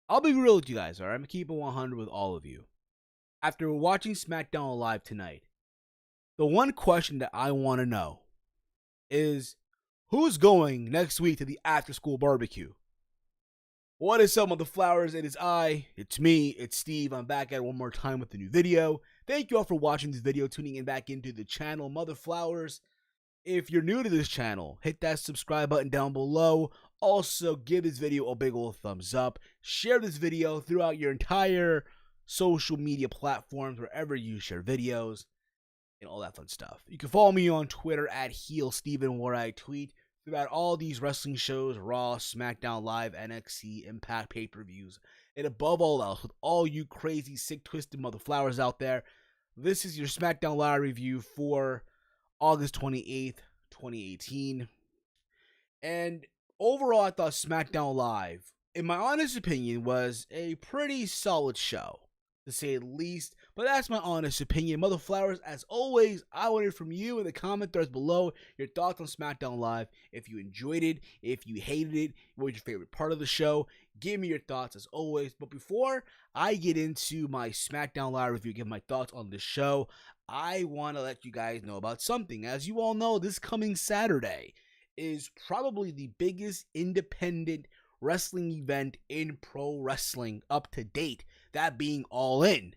I'll be real with you guys, alright? I'm gonna keep it 100 with all of you. After watching SmackDown Live tonight, the one question that I want to know is who's going next week to the after school barbecue? What is up with the flowers? It is I, it's me, it's Steve. I'm back at it one more time with a new video. Thank you all for watching this video, tuning in back into the channel, Mother Flowers. If you're new to this channel, hit that subscribe button down below. Also, give this video a big old thumbs up. Share this video throughout your entire social media platforms, wherever you share videos, and all that fun stuff. You can follow me on Twitter at HeelSteven, where I tweet throughout all these wrestling shows, Raw, SmackDown Live, NXT, Impact, pay-per-views, and above all else, with all you crazy, sick, twisted mother flowers out there, this is your SmackDown Live review for August 28th, 2018. And overall, I thought SmackDown Live, in my honest opinion, was a pretty solid show, to say the least. But that's my honest opinion. Mother Flowers, as always, I want to hear from you in the comment threads below your thoughts on SmackDown Live. If you enjoyed it, if you hated it, what was your favorite part of the show? Give me your thoughts as always. But before I get into my SmackDown Live review, give my thoughts on the show, I want to let you guys know about something. As you all know, this coming Saturday is probably the biggest independent wrestling event in pro wrestling up to date, that being All In,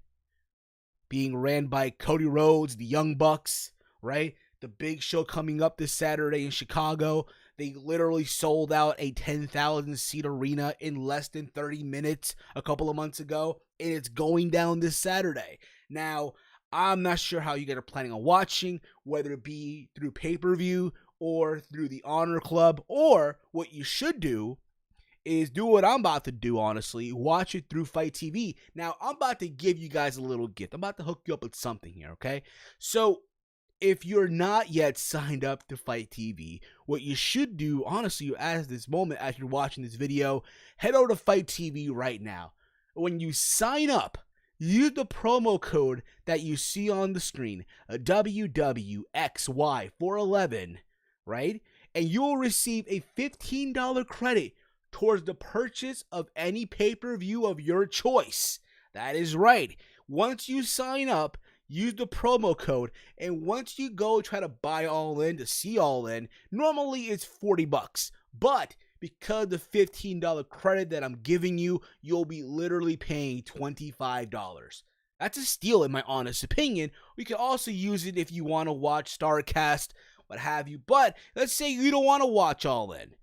being ran by Cody Rhodes, the Young Bucks, right? The big show coming up this Saturday in Chicago. They literally sold out a 10,000 seat arena in less than 30 minutes a couple of months ago, and it's going down this Saturday. Now, I'm not sure how you guys are planning on watching, whether it be through pay-per-view or through the Honor Club, or what you should do is do what I'm about to do, honestly. Watch it through Fight TV. Now, I'm about to give you guys a little gift. I'm about to hook you up with something here, okay? So, if you're not yet signed up to Fight TV, what you should do, honestly, at this moment, as you're watching this video, head over to Fight TV right now. When you sign up, use the promo code that you see on the screen, WWXY411, right? And you'll receive a $15 credit towards the purchase of any pay-per-view of your choice. That is right. Once you sign up, use the promo code, and once you go try to buy All In, to see All In, normally it's $40, but because the $15 credit that I'm giving you, you'll be literally paying $25. That's a steal in my honest opinion. We can also use it if you want to watch StarCast, what have you, but let's say you don't want to watch All In.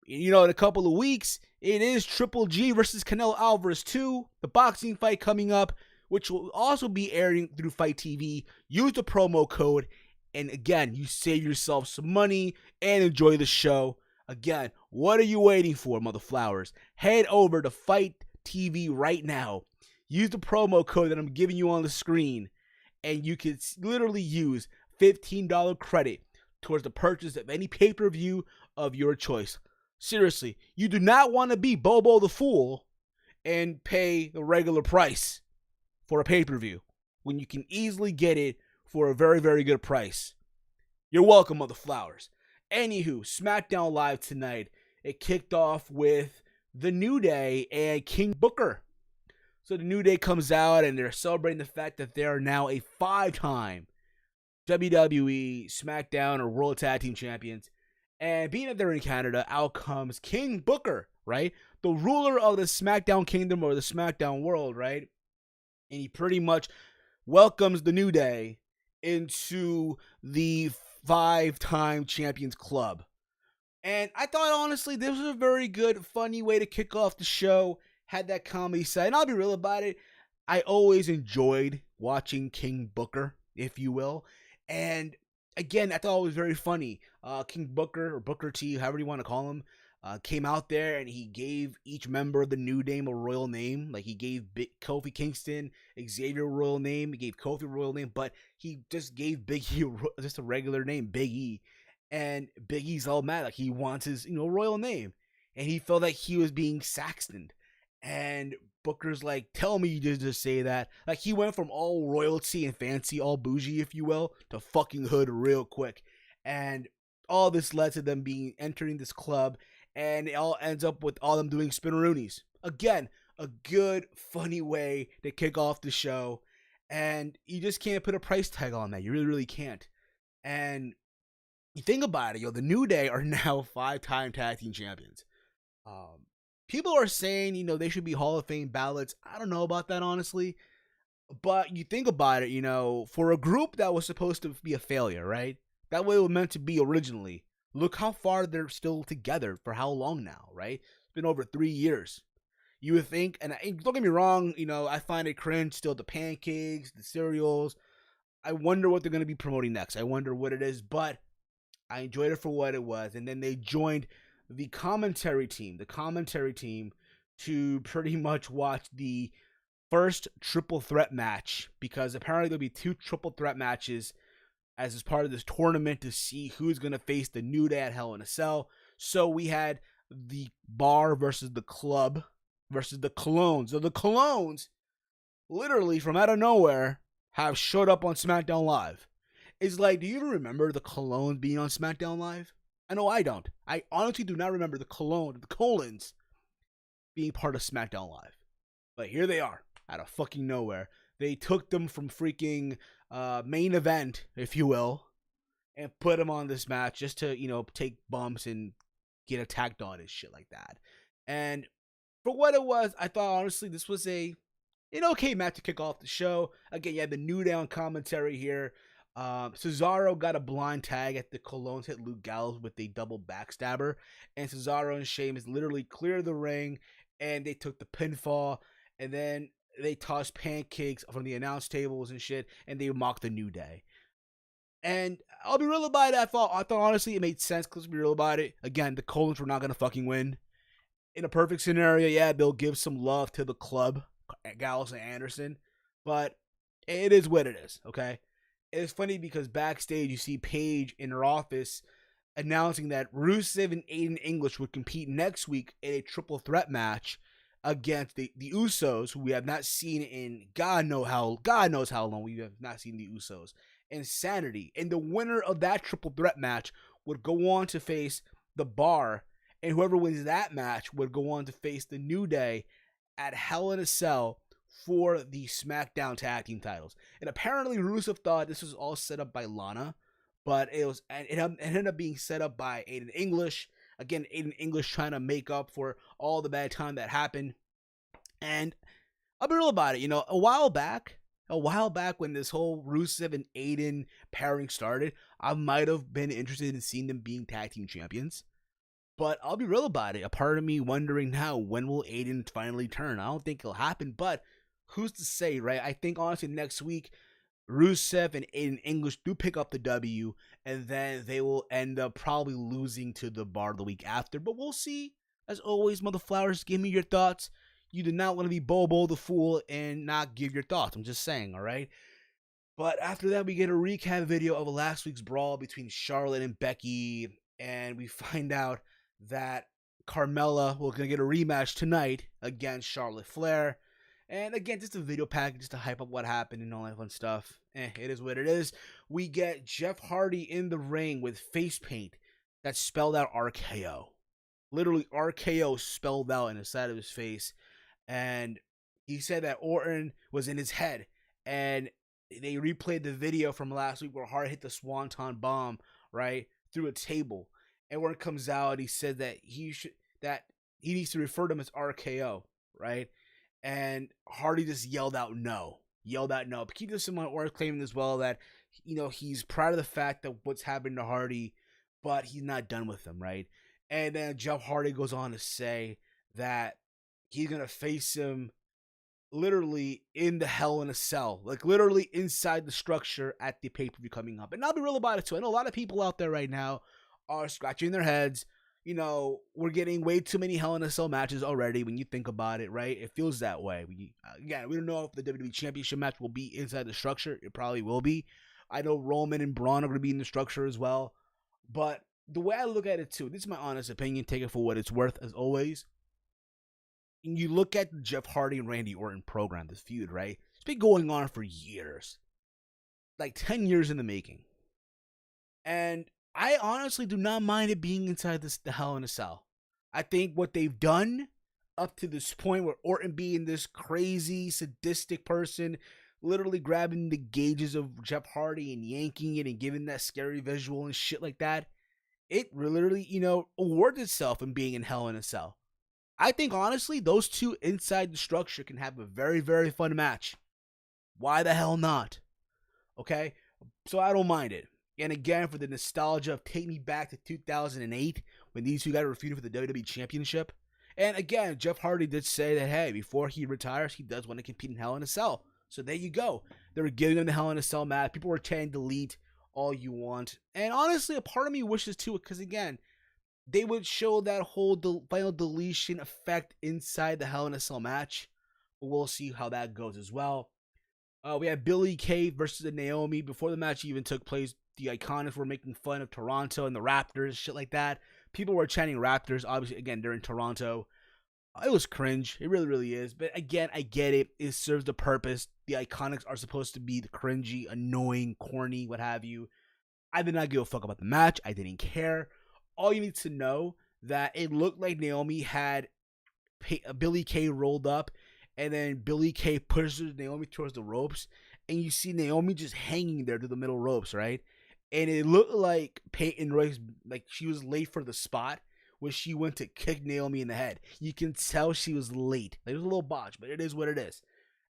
You know, in a couple of weeks, it is Triple G versus Canelo Alvarez 2, the boxing fight coming up, which will also be airing through Fight TV. Use the promo code, and again, you save yourself some money and enjoy the show. Again, what are you waiting for, Mother Flowers? Head over to Fight TV right now. Use the promo code that I'm giving you on the screen, and you can literally use $15 credit towards the purchase of any pay-per-view of your choice. Seriously, you do not want to be Bobo the Fool and pay the regular price for a pay-per-view when you can easily get it for a very, very good price. You're welcome, Mother Flowers. Anywho, SmackDown Live tonight, it kicked off with The New Day and King Booker. So The New Day comes out and they're celebrating the fact that they are now a 5-time WWE, SmackDown, or World Tag Team Champions. And being that they're in Canada, out comes King Booker, right? The ruler of the SmackDown Kingdom or the SmackDown world, right? And he pretty much welcomes the New Day into the 5-time Champions Club. And I thought, honestly, this was a very good, funny way to kick off the show. Had that comedy side. And I'll be real about it. I always enjoyed watching King Booker, if you will. And again, I thought it was very funny. King Booker, or Booker T, however you want to call him, came out there and he gave each member of the New Day a royal name. Like he gave Kofi Kingston, Xavier a royal name. He gave Kofi a royal name, but he just gave Big E just a regular name, Big E. And Big E's all mad, like he wants his royal name, and he felt like he was being Saxtoned. And Booker's like, tell me you just say that. Like he went from all royalty and fancy, all bougie, if you will, to fucking hood real quick. And all this led to them entering this club, and it all ends up with all them doing spinneroonies. Again, a good, funny way to kick off the show. And you just can't put a price tag on that. You really, really can't. And you think about it, the New Day are now 5-time tag team champions. People are saying, they should be Hall of Fame ballots. I don't know about that, honestly. But you think about it, for a group that was supposed to be a failure, right? That way it was meant to be originally. Look how far they're still together for how long now, right? It's been over 3 years. You would think, and don't get me wrong, I find it cringe still, the pancakes, the cereals. I wonder what they're going to be promoting next. I wonder what it is, but I enjoyed it for what it was. And then they joined the commentary team to pretty much watch the first triple threat match, because apparently there'll be 2 triple threat matches as part of this tournament to see who's going to face the New Day at Hell in a Cell. So we had the Bar versus the Club versus the Clones. So the Clones, literally from out of nowhere, have showed up on SmackDown Live. It's like, do you even remember the Clones being on SmackDown Live? I know I don't. I honestly do not remember the Colons being part of SmackDown Live. But here they are, out of fucking nowhere. They took them from freaking main event, if you will, and put them on this match just to, take bumps and get attacked on and shit like that. And for what it was, I thought, honestly, this was an okay match to kick off the show. Again, you had the New Day on commentary here. Cesaro got a blind tag at the Colognes, hit Luke Gallows with a double backstabber. And Cesaro and Sheamus literally cleared the ring, and they took the pinfall. And then they tossed pancakes from the announce tables and shit, and they mocked the New Day. And I'll be real about it. I thought honestly it made sense. Let's be real about it. Again, the Colognes were not gonna fucking win. In a perfect scenario, yeah, they'll give some love to the club, Gallows and Anderson, but it is what it is. Okay, it's funny because backstage you see Paige in her office announcing that Rusev and Aiden English would compete next week in a triple threat match against the Usos, who we have not seen in God knows how long we have not seen the Usos. Insanity. And the winner of that triple threat match would go on to face the Bar, and whoever wins that match would go on to face the New Day at Hell in a Cell for the SmackDown tag team titles. And apparently Rusev thought this was all set up by Lana, but it ended up being set up by Aiden English. Again, Aiden English trying to make up for all the bad time that happened. And I'll be real about it. A while back when this whole Rusev and Aiden pairing started, I might have been interested in seeing them being tag team champions. But I'll be real about it. A part of me wondering now, when will Aiden finally turn? I don't think it'll happen, but who's to say, right? I think honestly next week, Rusev and Aiden English do pick up the W, and then they will end up probably losing to the Bar the week after. But we'll see. As always, Mother Flowers, give me your thoughts. You do not want to be Bobo the Fool and not give your thoughts. I'm just saying, all right? But after that, we get a recap video of last week's brawl between Charlotte and Becky, and we find out that Carmella will going to get a rematch tonight against Charlotte Flair. And again, just a video package just to hype up what happened and all that fun stuff. It is what it is. We get Jeff Hardy in the ring with face paint that spelled out RKO. Literally RKO spelled out in the side of his face. And he said that Orton was in his head. And they replayed the video from last week where Hardy hit the Swanton bomb, right, through a table. And Orton comes out, he said that he needs to refer to him as RKO, right? And Hardy just yelled out no. But keep this in mind, Orton claiming as well that, he's proud of the fact that what's happened to Hardy, but he's not done with him, right? And then Jeff Hardy goes on to say that he's going to face him literally in the Hell in a Cell, like literally inside the structure at the pay-per-view coming up. And I'll be real about it too. I know a lot of people out there right now are scratching their heads. We're getting way too many Hell in a Cell matches already when you think about it, right? It feels that way. We don't know if the WWE Championship match will be inside the structure. It probably will be. I know Roman and Braun are going to be in the structure as well. But the way I look at it too, this is my honest opinion, take it for what it's worth as always. And you look at the Jeff Hardy and Randy Orton program, this feud, right? It's been going on for years. Like 10 years in the making. And I honestly do not mind it being inside the Hell in a Cell. I think what they've done up to this point where Orton being this crazy, sadistic person, literally grabbing the gauges of Jeff Hardy and yanking it and giving that scary visual and shit like that, it literally, awards itself in being in Hell in a Cell. I think, honestly, those two inside the structure can have a very, very fun match. Why the hell not? Okay? So I don't mind it. And again, for the nostalgia of take me back to 2008 when these two guys were feuding for the WWE Championship. And again, Jeff Hardy did say that, hey, before he retires, he does want to compete in Hell in a Cell. So there you go. They were giving him the Hell in a Cell match. People were chanting delete all you want. And honestly, a part of me wishes to, because again, they would show that whole final deletion effect inside the Hell in a Cell match. But we'll see how that goes as well. We had Billie Kay versus Naomi. Before the match even took place, the Iconics were making fun of Toronto and the Raptors, shit like that. People were chanting Raptors. Obviously, again, they're in Toronto. It was cringe. It really, really is. But again, I get it. It serves the purpose. The Iconics are supposed to be the cringy, annoying, corny, what have you. I did not give a fuck about the match. I didn't care. All you need to know that it looked like Naomi had Billie Kay rolled up, and then Billie Kay pushes Naomi towards the ropes, and you see Naomi just hanging there to the middle ropes, right? And it looked like Peyton Royce, like she was late for the spot where she went to kick Naomi in the head. You can tell she was late. It was a little botch, but it is what it is.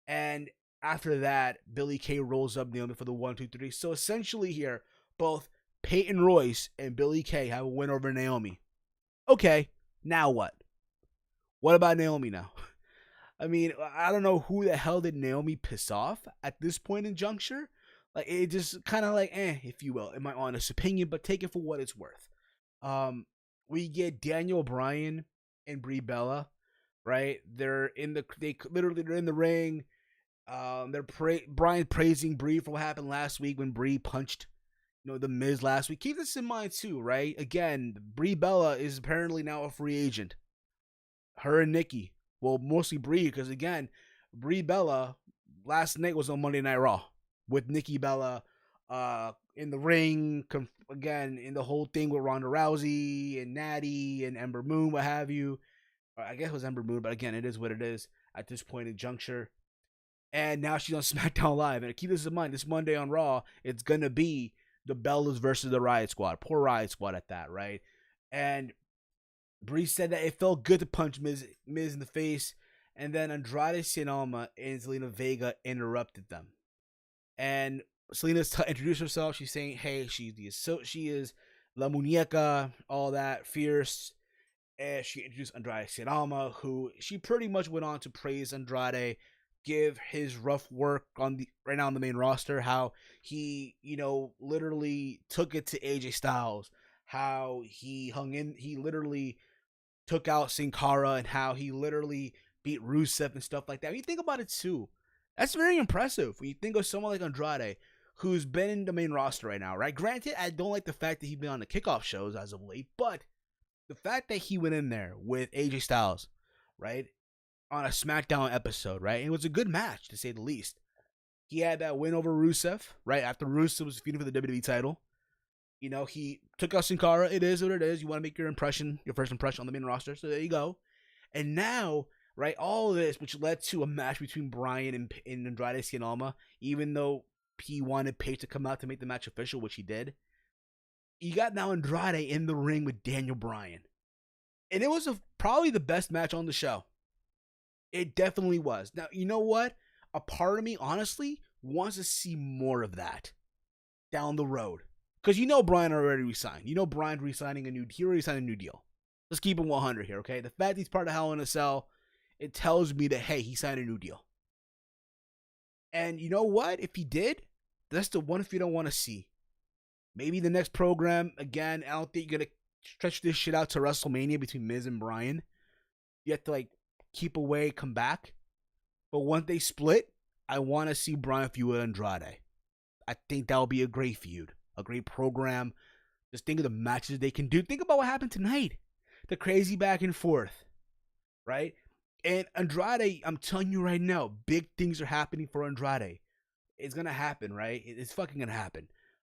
And after that, Billie Kay rolls up Naomi for the 1, 2, 3. So essentially here, both Peyton Royce and Billie Kay have a win over Naomi. Okay, now what? What about Naomi now? I mean, I don't know who the hell did Naomi piss off at this point in juncture. Like, it just kind of like, if you will, in my honest opinion, but take it for what it's worth. We get Daniel Bryan and Brie Bella, right? They're in the ring. Bryan praising Brie for what happened last week when Brie punched, the Miz last week. Keep this in mind too, right? Again, Brie Bella is apparently now a free agent. Her and Nikki. Well, mostly Brie, because again, Brie Bella last night was on Monday Night Raw with Nikki Bella in the ring, again, in the whole thing with Ronda Rousey and Natty and Ember Moon, what have you. I guess it was Ember Moon, but again, it is what it is at this point in juncture. And now she's on SmackDown Live. And keep this in mind, this Monday on Raw, it's going to be the Bellas versus the Riot Squad. Poor Riot Squad at that, right? And Brie said that it felt good to punch Miz in the face. And then Andrade Cien and Zelina Vega interrupted them. And Selena's introduced herself. She's saying, hey, she is La Muñeca, all that, fierce. And she introduced Andrade Cien, who she pretty much went on to praise Andrade, give his rough work right now on the main roster, how he, literally took it to AJ Styles, how he literally took out Sin Cara, and how he literally beat Rusev and stuff like that. When you think about it too, that's very impressive. When you think of someone like Andrade, who's been in the main roster right now, right? Granted, I don't like the fact that he's been on the kickoff shows as of late, but the fact that he went in there with AJ Styles, right, on a SmackDown episode, right? It was a good match, to say the least. He had that win over Rusev, right? After Rusev was feuding for the WWE title. He took out Sin Cara. It is what it is. You want to make your first impression on the main roster. So there you go. And now, right, all of this, which led to a match between Bryan and Andrade Cien, even though he wanted Paige to come out to make the match official, which he did. You got now Andrade in the ring with Daniel Bryan. And it was probably the best match on the show. It definitely was. Now, you know what? A part of me, honestly, wants to see more of that down the road. Because Bryan already resigned. Bryan resigning he already signed a new deal. Let's keep him 100 here, okay? The fact he's part of Hell in a Cell, it tells me that, hey, he signed a new deal. And you know what? If he did, that's the one if you don't want to see. Maybe the next program, again, I don't think you're going to stretch this shit out to WrestleMania between Miz and Bryan. You have to, keep away, come back. But once they split, I want to see Bryan feud with Andrade. I think that would be a great feud. A great program. Just think of the matches they can do. Think about what happened tonight. The crazy back and forth. Right? And Andrade, I'm telling you right now, big things are happening for Andrade. It's going to happen, right? It's fucking going to happen.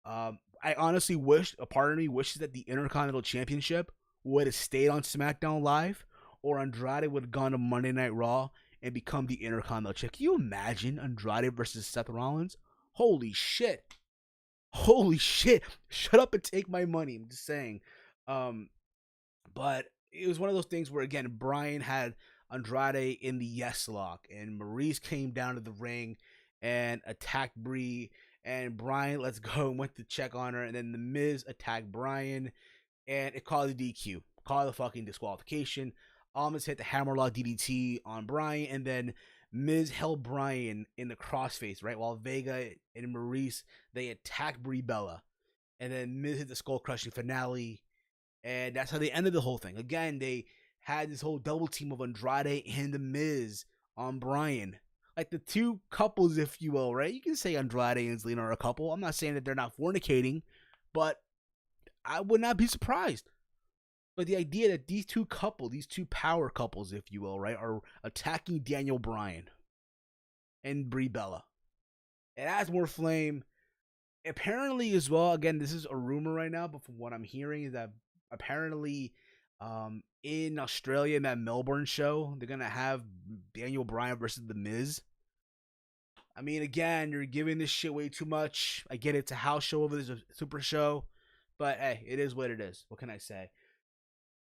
I honestly a part of me wishes that the Intercontinental Championship would have stayed on SmackDown Live, or Andrade would have gone to Monday Night Raw and become the Intercontinental Champ. Can you imagine Andrade versus Seth Rollins? Holy shit. Holy shit. Shut up and take my money. I'm just saying. But it was one of those things where, again, Bryan had Andrade in the yes lock, and Maurice came down to the ring and attacked Brie, and Bryan let's go and went to check on her, and then the Miz attacked Bryan, and it called the DQ, called the fucking disqualification. Almost hit the hammerlock DDT on Bryan, and then Miz held Bryan in the crossface, right? While Vega and Maurice, they attacked Brie Bella, and then Miz hit the skull crushing finale, and that's how they ended the whole thing. Again, they had this whole double team of Andrade and the Miz on Bryan. Like the two couples, if you will, right? You can say Andrade and Zelina are a couple. I'm not saying that they're not fornicating, but I would not be surprised. But the idea that these two couples, these two power couples, if you will, right, are attacking Daniel Bryan and Brie Bella. It adds more flame. Apparently, as well, again, this is a rumor right now, but from what I'm hearing is that apparently in Australia, in that Melbourne show, they're going to have Daniel Bryan versus The Miz. I mean, again, you're giving this shit way too much. I get it's a house show over this a super show, but hey, it is what it is. What can I say?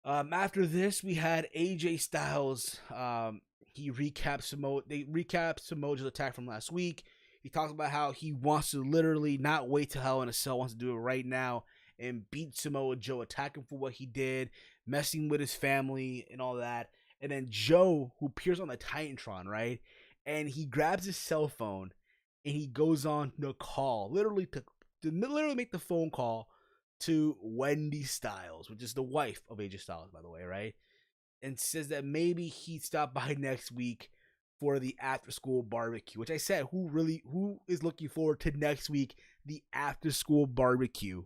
After this, we had AJ Styles. They recapped Samoa's attack from last week. He talks about how he wants to literally not wait till Hell in a Cell, wants to do it right now and beat Samoa Joe, attack him for what he did, messing with his family and all that. And then Joe, who appears on the Titantron, right? And he grabs his cell phone and he goes on the call, literally to make the phone call to Wendy Styles, which is the wife of AJ Styles, by the way, right? And says that maybe he'd stop by next week for the after school barbecue, which I said, who is looking forward to next week, the after school barbecue?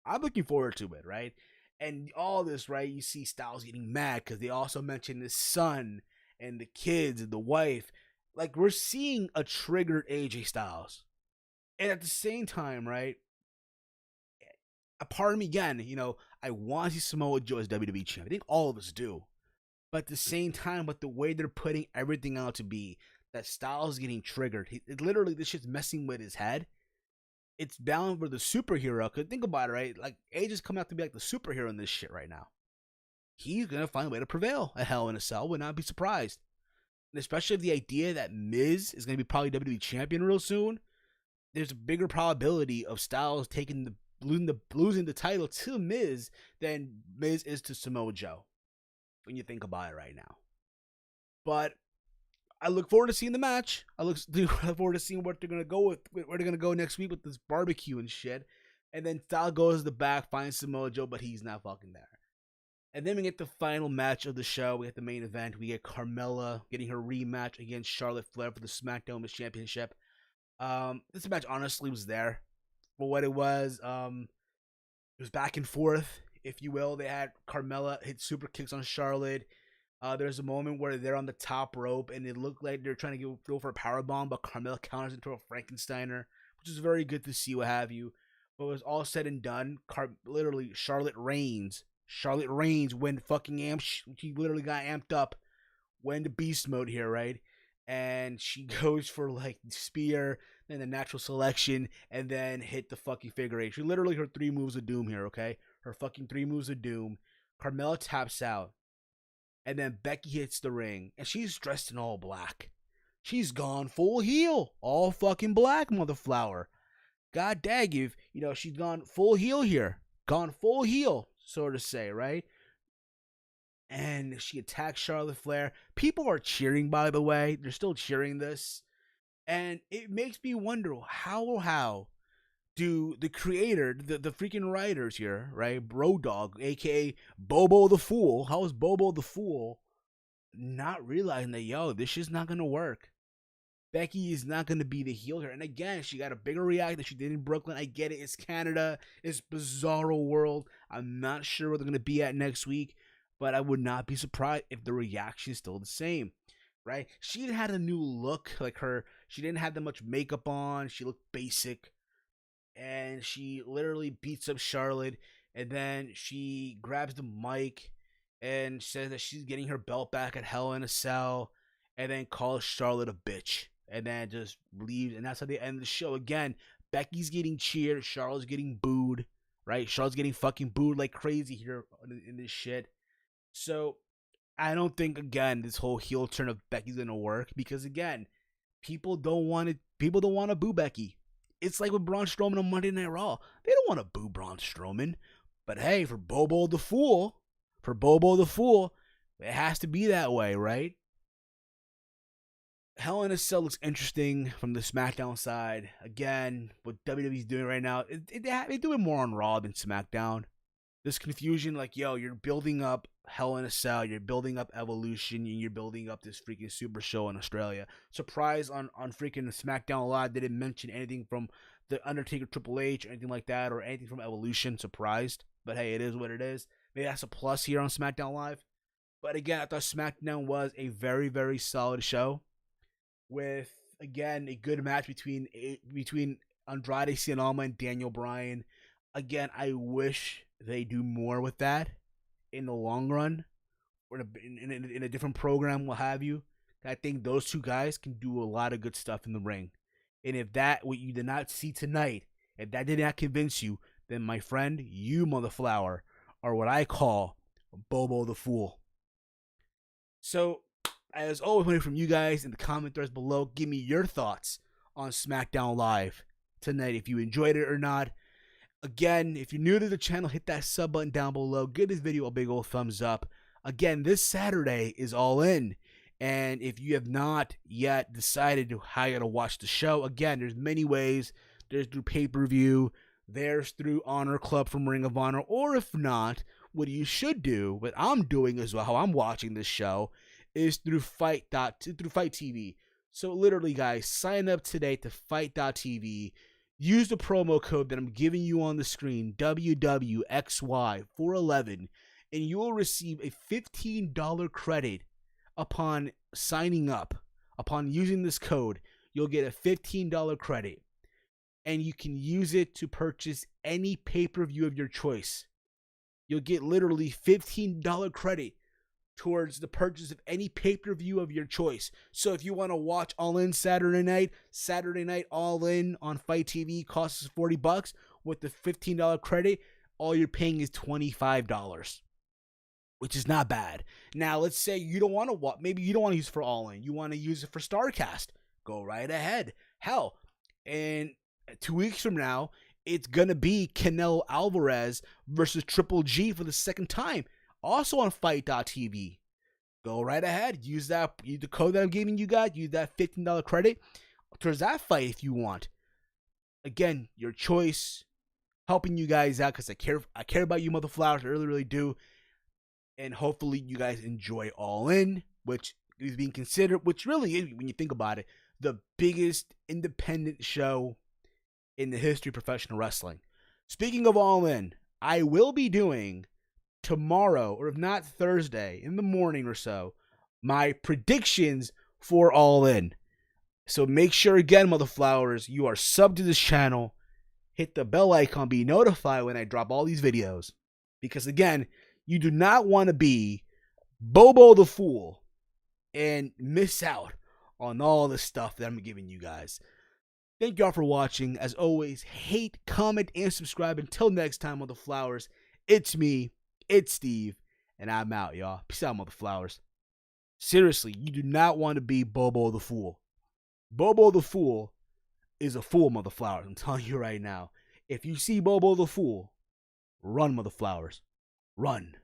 I'm looking forward to it, right? And all this, right? You see Styles getting mad because they also mentioned his son and the kids and the wife. Like, we're seeing a triggered AJ Styles. And at the same time, right? A part of me, again, I want to see Samoa Joe as WWE champ. I think all of us do. But at the same time, with the way they're putting everything out to be, that Styles is getting triggered. Literally, this shit's messing with his head. It's bound for the superhero. Cause think about it, right? Like, AJ's coming out to be like the superhero in this shit right now. He's gonna find a way to prevail at Hell in a Cell. Would not be surprised. And especially if the idea that Miz is gonna be probably WWE champion real soon. There's a bigger probability of Styles losing the title to Miz than Miz is to Samoa Joe. When you think about it right now. But I look forward to seeing the match. I look forward to seeing what they're gonna go with, where they're gonna go next week with this barbecue and shit. And then Styles goes to the back, finds Samoa Joe, but he's not fucking there. And then we get the final match of the show. We get the main event. We get Carmella getting her rematch against Charlotte Flair for the SmackDown Women's Championship. This match honestly was there for what it was. It was back and forth, if you will. They had Carmella hit super kicks on Charlotte. There's a moment where they're on the top rope and it looked like they're trying to go for a powerbomb, but Carmella counters into a Frankensteiner, which is very good to see, what have you. But it was all said and done. Literally, Charlotte reigns. Charlotte reigns when fucking amped. She literally got amped up when the beast mode here, right? And she goes for like spear, then the natural selection, and then hit the fucking figure eight. She literally her 3 moves of doom here, okay? Her fucking 3 moves of doom. Carmella taps out. And then Becky hits the ring. And she's dressed in all black. She's gone full heel. All fucking black, motherflower. God dang, she's gone full heel here. Gone full heel, so to say, right? And she attacks Charlotte Flair. People are cheering, by the way. They're still cheering this. And it makes me wonder how do the creator, the freaking writers here, right? Bro Dog, aka Bobo the Fool. How is Bobo the Fool not realizing that, this shit's not gonna work? Becky is not gonna be the heel here. And again, she got a bigger reaction than she did in Brooklyn. I get it. It's Canada. It's bizarro world. I'm not sure where they're gonna be at next week, but I would not be surprised if the reaction is still the same. Right? She had a new look, she didn't have that much makeup on. She looked basic. And she literally beats up Charlotte, and then she grabs the mic, and says that she's getting her belt back at Hell in a Cell, and then calls Charlotte a bitch, and then just leaves, and that's how they end the show. Again, Becky's getting cheered, Charlotte's getting booed, right? Charlotte's getting fucking booed like crazy here in this shit. So I don't think, again, this whole heel turn of Becky's gonna work, because again, people don't want to boo Becky. It's like with Braun Strowman on Monday Night Raw. They don't want to boo Braun Strowman. But hey, for Bobo the Fool, it has to be that way, right? Hell in a Cell looks interesting from the SmackDown side. Again, what WWE's doing right now, they do it more on Raw than SmackDown. This confusion, like, yo, you're building up Hell in a Cell, you're building up Evolution, and you're building up this freaking super show in Australia. Surprise on freaking SmackDown Live, they didn't mention anything from The Undertaker, Triple H, or anything like that, or anything from Evolution. Surprised. But hey, it is what it is. Maybe that's a plus here on SmackDown Live. But again, I thought SmackDown was a very, very solid show, with, again, a good match between Andrade Cien Almas and Daniel Bryan. Again, I wish they do more with that in the long run, or in a different program, what have you. I think those two guys can do a lot of good stuff in the ring. And if that, what you did not see tonight, if that did not convince you, then my friend, you motherflower, are what I call Bobo the Fool. So, as always, waiting from you guys in the comment threads below, give me your thoughts on SmackDown Live tonight, if you enjoyed it or not. Again, if you're new to the channel, hit that sub button down below. Give this video a big old thumbs up. Again, this Saturday is All In. And if you have not yet decided how you're going to watch the show, again, there's many ways. There's through pay-per-view. There's through Honor Club from Ring of Honor. Or if not, what you should do, what I'm doing as well, how I'm watching this show, is through Fight TV. So literally, guys, sign up today to Fight.tv. Use the promo code that I'm giving you on the screen, WWXY411, and you will receive a $15 credit upon signing up. Upon using this code, you'll get a $15 credit, and you can use it to purchase any pay-per-view of your choice. You'll get literally $15 credit towards the purchase of any pay-per-view of your choice. So if you want to watch All In Saturday night All In on Fight TV costs $40. With the $15 credit, all you're paying is $25, which is not bad. Now, let's say you don't want to watch, maybe you don't want to use it for All In. You want to use it for StarCast. Go right ahead. Hell, and 2 weeks from now, it's going to be Canelo Alvarez versus Triple G for the second time. Also on Fight.tv. Go right ahead. Use the code that I'm giving you guys. Use that $15 credit towards that fight if you want. Again, your choice. Helping you guys out because I care about you motherflowers. I really, really do. And hopefully you guys enjoy All In, which is being considered, which really is, when you think about it, the biggest independent show in the history of professional wrestling. Speaking of All In, I will be doing tomorrow, or if not Thursday, in the morning or so, my predictions for All In. So make sure, again, motherflowers, you are subbed to this channel. Hit the bell icon, be notified when I drop all these videos. Because, again, you do not want to be Bobo the Fool and miss out on all the stuff that I'm giving you guys. Thank y'all for watching. As always, hate, comment, and subscribe. Until next time, motherflowers, it's me. It's Steve, and I'm out, y'all. Peace out, motherflowers. Seriously, you do not want to be Bobo the Fool. Bobo the Fool is a fool, motherflowers. I'm telling you right now. If you see Bobo the Fool, run, motherflowers. Run.